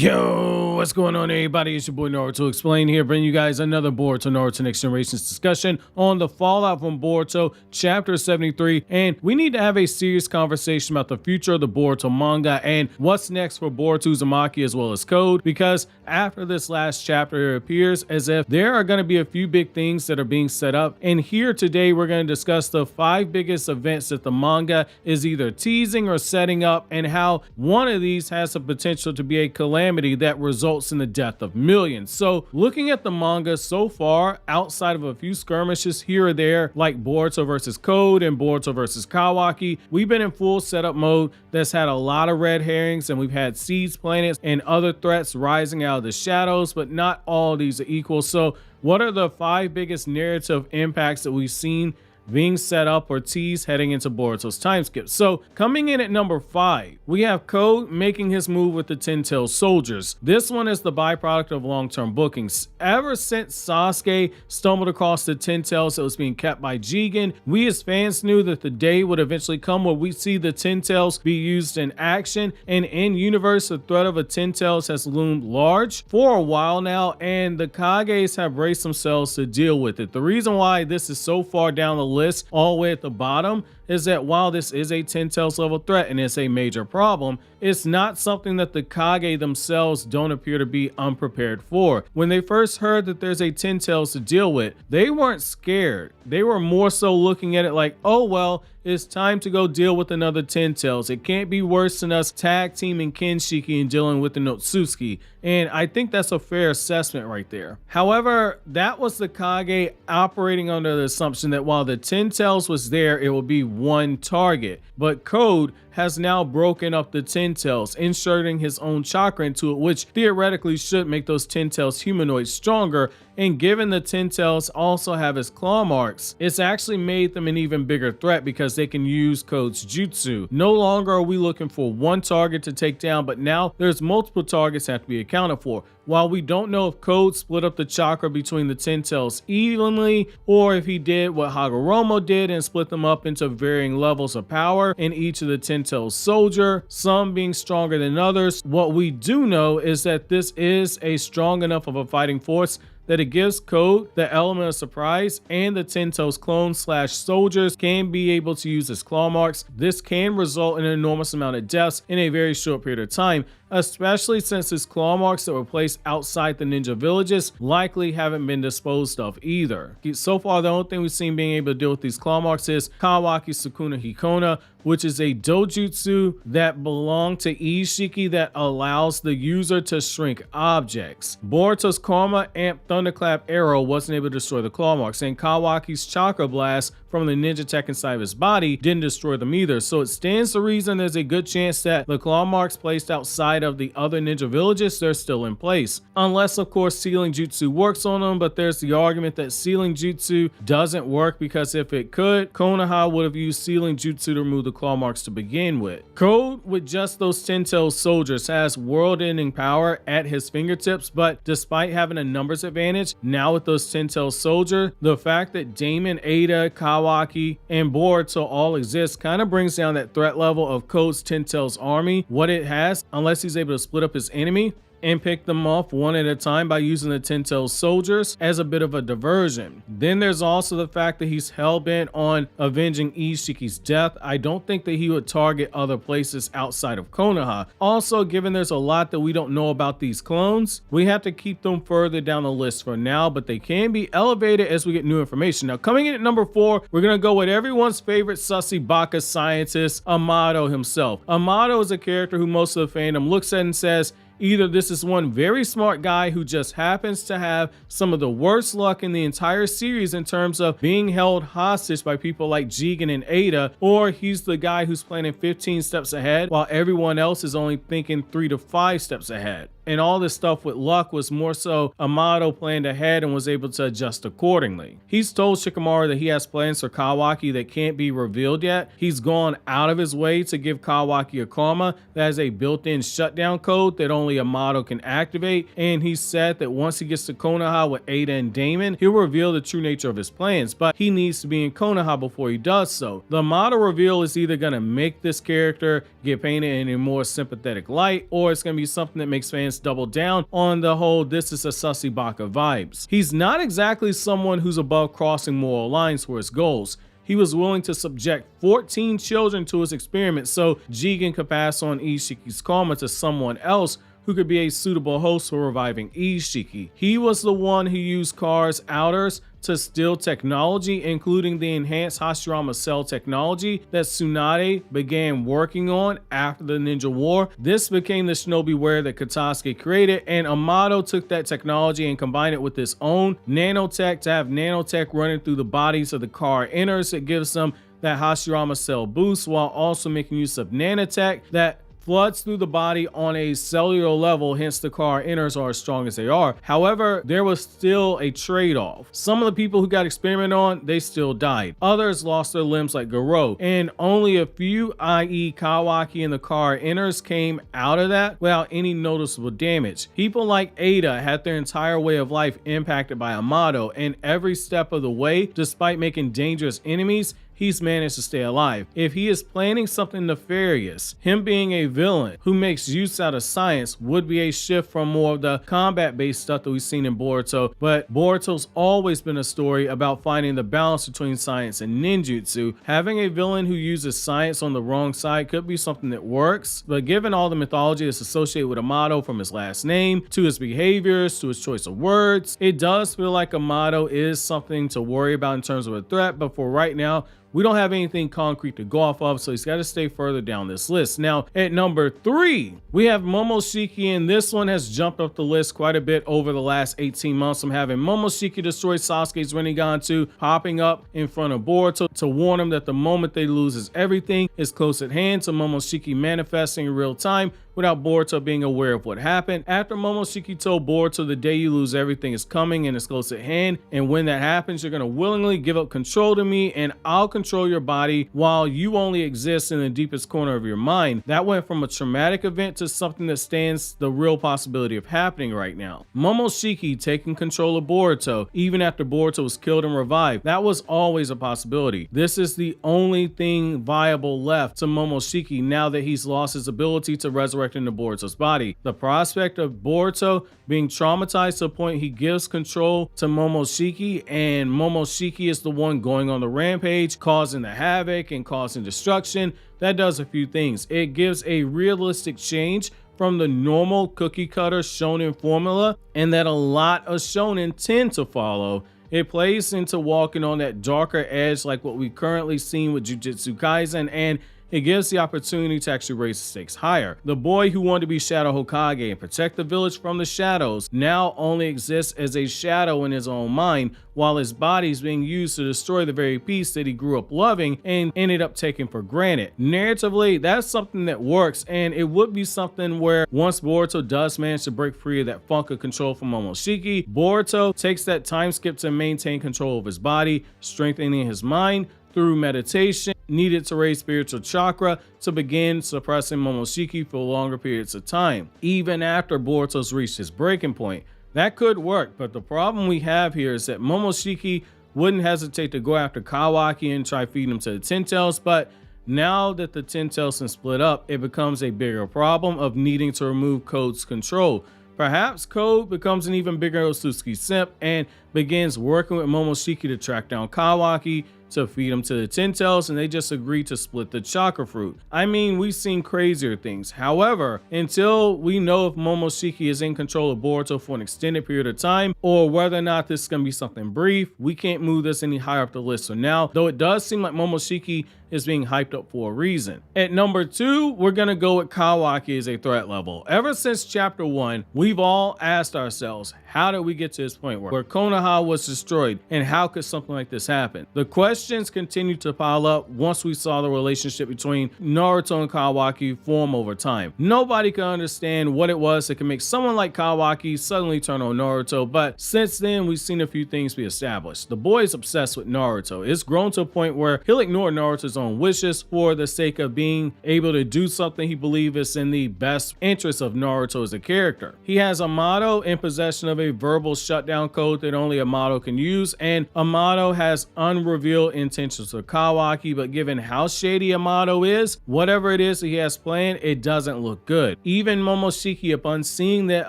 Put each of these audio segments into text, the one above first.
Yo, what's going on, everybody? It's your boy Naruto Explain here, bringing you guys another Boruto Naruto Next Generations discussion on the fallout from Boruto Chapter 73. And we need to have a serious conversation about the future of the Boruto manga and what's next for Boruto Uzumaki as well as Code, because after this last chapter, it appears as if there are going to be a few big things that are being set up. And here today, we're going to discuss the 5 biggest events that the manga is either teasing or setting up, and how one of these has the potential to be a calamity that results in the death of millions. So looking at the manga so far, outside of a few skirmishes here or there like Boruto versus Code and Boruto versus Kawaki, we've been in full setup mode that's had a lot of red herrings, and we've had seeds planets and other threats rising out of the shadows, but not all of these are equal. So what are the 5 biggest narrative impacts that we've seen being set up or teased heading into Boruto's time skip? So coming in at number 5, we have Code making his move with the Ten-Tailed Soldiers. This one is the byproduct of long-term bookings. Ever since Sasuke stumbled across the Ten-Tails that was being kept by Jigen, we as fans knew that the day would eventually come where we see the Ten-Tails be used in action, and in universe the threat of a Ten-Tails has loomed large for a while now, and the Kages have braced themselves to deal with it. The reason why this is so far down the list all the way at the bottom is that while this is a Ten-Tails level threat and it's a major problem, it's not something that the Kage themselves don't appear to be unprepared for. When they first heard that there's a Ten-Tails to deal with, they weren't scared. They were more so looking at it like, oh well, it's time to go deal with another Ten-Tails. It can't be worse than us tag teaming Kinshiki and dealing with the Notsuki. And I think that's a fair assessment right there. However, that was the Kage operating under the assumption that while the Ten-Tails was there, it would be one target. But Code has now broken up the Ten-Tails, inserting his own chakra into it, which theoretically should make those Ten-Tails humanoids stronger. And given the Ten-Tails also have his claw marks, it's actually made them an even bigger threat because they can use Code's jutsu. No longer are we looking for one target to take down, but now there's multiple targets that have to be accounted for. While we don't know if Code split up the chakra between the Ten-Tails evenly, or if he did what Hagoromo did and split them up into varying levels of power in each of the Ten-Tails soldier, some being stronger than others, what we do know is that this is a strong enough of a fighting force that it gives Code the element of surprise, and the Ten-Tails clones / soldiers can be able to use his claw marks. This can result in an enormous amount of deaths in a very short period of time, especially since his claw marks that were placed outside the ninja villages likely haven't been disposed of either. So far, the only thing we've seen being able to deal with these claw marks is Kawaki Sukuna Hikona, which is a dojutsu that belonged to Ishiki that allows the user to shrink objects. Boruto's Karma Amp Thunderclap Arrow wasn't able to destroy the claw marks, and Kawaki's Chakra Blast from the ninja tech inside of his body didn't destroy them either. So it stands to reason there's a good chance that the claw marks placed outside of the other ninja villages, they're still in place. Unless of course sealing jutsu works on them, but there's the argument that sealing jutsu doesn't work because if it could, Konoha would have used sealing jutsu to remove the claw marks to begin with. Code with just those Ten-Tailed soldiers has world-ending power at his fingertips, but despite having a numbers advantage, now with those Ten-Tailed soldier, the fact that Damon, Ada, Kawaki, and Boruto all exist kind of brings down that threat level of Code's Ten-Tails army, what it has, unless he's able to split up his enemy and pick them off one at a time by using the Ten-Tailed soldiers as a bit of a diversion. Then there's also the fact that he's hell-bent on avenging Ishiki's death. I don't think that he would target other places outside of Konoha. Also, given there's a lot that we don't know about these clones, we have to keep them further down the list for now, but they can be elevated as we get new information. Now, coming in at number 4, we're gonna go with everyone's favorite sussy baka scientist, Amado himself. Amado is a character who most of the fandom looks at and says, either this is one very smart guy who just happens to have some of the worst luck in the entire series in terms of being held hostage by people like Jigen and Ada, or he's the guy who's planning 15 steps ahead while everyone else is only thinking 3 to 5 steps ahead. And all this stuff with luck was more so Amado planned ahead and was able to adjust accordingly. He's told Shikamaru that he has plans for Kawaki that can't be revealed yet. He's gone out of his way to give Kawaki a karma that has a built-in shutdown code that only Amado can activate, and he said that once he gets to Konoha with Ada and Damon, he'll reveal the true nature of his plans, but he needs to be in Konoha before he does so. The Amado reveal is either going to make this character get painted in a more sympathetic light, or it's going to be something that makes fans just doubled down on the whole this is a sussy baka vibes. He's not exactly someone who's above crossing moral lines for his goals. He was willing to subject 14 children to his experiment so Jigen could pass on Ishiki's karma to someone else who could be a suitable host for reviving Ishiki. He was the one who used Kara's outers to steal technology, including the enhanced Hashirama cell technology that Tsunade began working on after the Ninja War. This became the shinobi wear that Katasuke created, and Amado took that technology and combined it with his own nanotech to have nanotech running through the bodies of the Kara inners. It gives them that Hashirama cell boost while also making use of nanotech that floods through the body on a cellular level, hence the Kara inners are as strong as they are. However, there was still a trade-off. Some of the people who got experimented on, they still died. Others lost their limbs like Garo, and only a few, i.e. Kawaki and the Kara inners, came out of that without any noticeable damage. People like Ada had their entire way of life impacted by Amado, and every step of the way, despite making dangerous enemies, he's managed to stay alive. If he is planning something nefarious, him being a villain who makes use out of science would be a shift from more of the combat-based stuff that we've seen in Boruto, but Boruto's always been a story about finding the balance between science and ninjutsu. Having a villain who uses science on the wrong side could be something that works, but given all the mythology that's associated with Amado, from his last name, to his behaviors, to his choice of words, it does feel like Amado is something to worry about in terms of a threat, but for right now, we don't have anything concrete to go off of, so he's got to stay further down this list. Now, at number 3, we have Momoshiki, and this one has jumped up the list quite a bit over the last 18 months. I'm having Momoshiki destroy Sasuke's Rinnegan 2, popping up in front of Boruto to warn him that the moment they loses everything is close at hand, to Momoshiki manifesting in real time without Boruto being aware of what happened. After Momoshiki told Boruto the day you lose everything is coming and it's close at hand, and when that happens, you're going to willingly give up control to me and I'll control your body while you only exist in the deepest corner of your mind. That went from a traumatic event to something that stands the real possibility of happening right now. Momoshiki taking control of Boruto even after Boruto was killed and revived. That was always a possibility. This is the only thing viable left to Momoshiki now that he's lost his ability to resurrect into Boruto's body. The prospect of Boruto being traumatized to the point he gives control to Momoshiki, and Momoshiki is the one going on the rampage, causing the havoc and causing destruction, that does a few things. It gives a realistic change from the normal cookie cutter shonen formula, and that a lot of shonen tend to follow. It plays into walking on that darker edge like what we've currently seen with Jujutsu Kaisen, and it gives the opportunity to actually raise the stakes higher. The boy who wanted to be Shadow Hokage and protect the village from the shadows now only exists as a shadow in his own mind, while his body is being used to destroy the very peace that he grew up loving and ended up taking for granted. Narratively, that's something that works, and it would be something where once Boruto does manage to break free of that funk of control from Momoshiki, Boruto takes that time skip to maintain control of his body, strengthening his mind through meditation needed to raise spiritual chakra to begin suppressing Momoshiki for longer periods of time, even after Boruto's reached his breaking point. That could work, but the problem we have here is that Momoshiki wouldn't hesitate to go after Kawaki and try feeding him to the Ten Tails, but now that the Ten Tails have split up, it becomes a bigger problem of needing to remove Code's control. Perhaps Code becomes an even bigger Otsutsuki simp and begins working with Momoshiki to track down Kawaki, to feed him to the Ten Tails, and they just agreed to split the chakra fruit. I mean, we've seen crazier things. However, until we know if Momoshiki is in control of Boruto for an extended period of time, or whether or not this is going to be something brief, we can't move this any higher up the list. So now, though it does seem like Momoshiki is being hyped up for a reason. At number 2, we're gonna go with Kawaki as a threat level. Ever since chapter 1, we've all asked ourselves, how did we get to this point where Konoha was destroyed, and how could something like this happen? The questions continued to pile up once we saw the relationship between Naruto and Kawaki form over time. Nobody could understand what it was that could make someone like Kawaki suddenly turn on Naruto, but since then we've seen a few things be established. The boy is obsessed with Naruto. It's grown to a point where he'll ignore Naruto's own wishes for the sake of being able to do something he believes is in the best interest of Naruto as a character. He has Amado in possession of a verbal shutdown code that only Amado can use, and Amado has unrevealed ill intentions for Kawaki, but given how shady Amado is, whatever it is that he has planned, it doesn't look good. Even Momoshiki, upon seeing that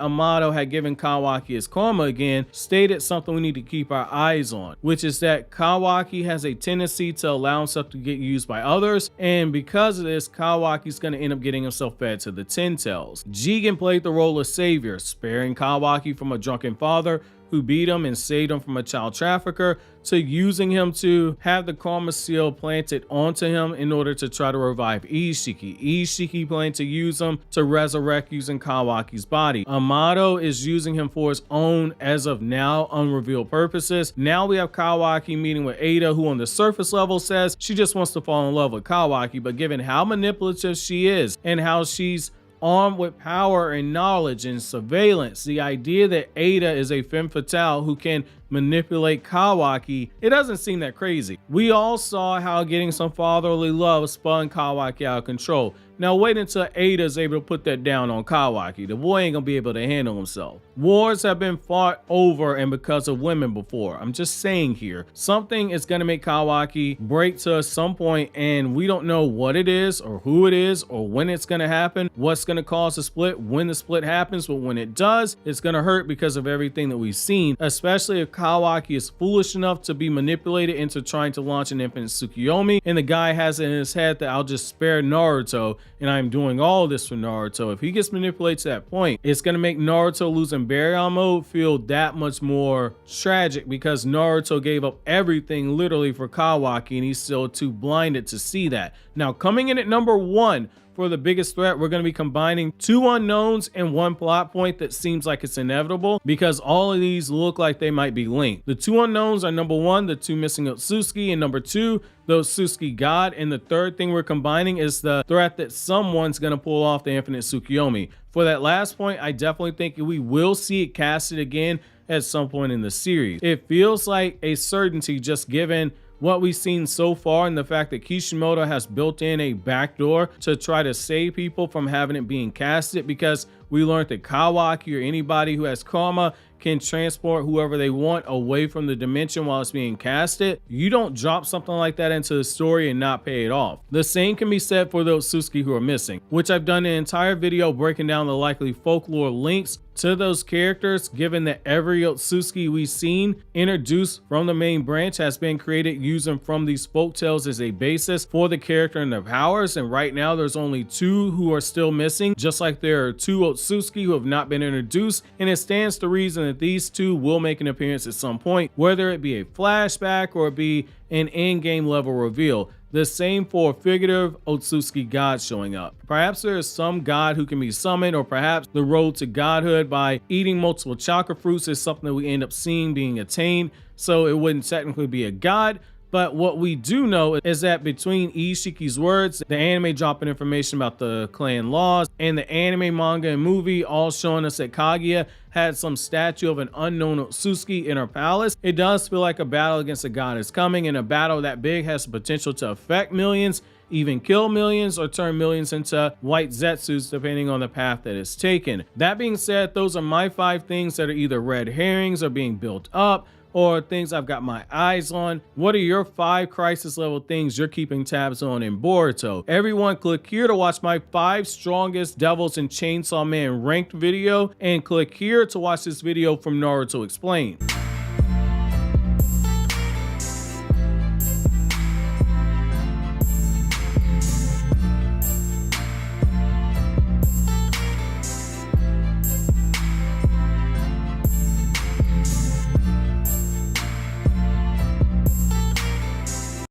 Amado had given Kawaki his karma again, stated something we need to keep our eyes on, which is that Kawaki has a tendency to allow himself to get used by others, and because of this, Kawaki's going to end up getting himself fed to the Ten Tails. Jigen played the role of savior, sparing Kawaki from a drunken father who beat him and saved him from a child trafficker, to using him to have the karma seal planted onto him in order to try to revive Ishiki. Ishiki planned to use him to resurrect using Kawaki's body. Amado is using him for his own, as of now, unrevealed purposes. Now we have Kawaki meeting with Ada, who on the surface level says she just wants to fall in love with Kawaki, but given how manipulative she is and how she's armed with power and knowledge and surveillance, the idea that Ada is a femme fatale who can manipulate Kawaki, it doesn't seem that crazy. We all saw how getting some fatherly love spun Kawaki out of control. Now wait until Ada is able to put that down on Kawaki. The boy ain't gonna be able to handle himself. Wars have been fought over and because of women before. I'm just saying here, something is gonna make Kawaki break to some point, and we don't know what it is or who it is or when it's gonna happen, what's gonna cause the split, when the split happens, but when it does, it's gonna hurt because of everything that we've seen, especially if Kawaki is foolish enough to be manipulated into trying to launch an infinite Tsukuyomi, and the guy has it in his head that I'll just spare Naruto and I'm doing all this for Naruto. If he gets manipulated to that point, it's going to make Naruto losing Baryon mode feel that much more tragic, because Naruto gave up everything literally for Kawaki and he's still too blinded to see that. Now coming in at number 1, for the biggest threat, we're going to be combining 2 unknowns and 1 plot point that seems like it's inevitable, because all of these look like they might be linked. The 2 unknowns are number 1, the 2 missing Otsutsuki, and number 2, the Otsutsuki god. And the third thing we're combining is the threat that someone's going to pull off the infinite Tsukuyomi. For that last point, I definitely think we will see it casted again at some point in the series. It feels like a certainty just given what we've seen so far, and the fact that Kishimoto has built in a backdoor to try to save people from having it being casted, because we learned that Kawaki or anybody who has karma can transport whoever they want away from the dimension while it's being casted. You don't drop something like that into the story and not pay it off. The same can be said for those Otsutsuki who are missing, which I've done an entire video breaking down the likely folklore links to those characters, given that every Otsutsuki we've seen introduced from the main branch has been created using from these folktales as a basis for the character and their powers. And right now there's only 2 who are still missing, just like there are 2 Otsutsuki who have not been introduced, and it stands to reason that these 2 will make an appearance at some point, whether it be a flashback or it be an in-game level reveal. The same for figurative Otsutsuki gods showing up. Perhaps there is some god who can be summoned, or perhaps the road to godhood by eating multiple chakra fruits is something that we end up seeing being attained, so it wouldn't technically be a god. But what we do know is that between Ishiki's words, the anime dropping information about the clan laws, and the anime, manga, and movie all showing us that Kaguya had some statue of an unknown Otsutsuki in her palace, it does feel like a battle against a god is coming, and a battle that big has the potential to affect millions, even kill millions, or turn millions into white Zetsus depending on the path that is taken. That being said, those are my 5 things that are either red herrings or being built up, or things I've got my eyes on. What are your 5 crisis level things you're keeping tabs on in Boruto? Everyone, click here to watch my 5 strongest Devils and Chainsaw Man ranked video, and click here to watch this video from Naruto Explained.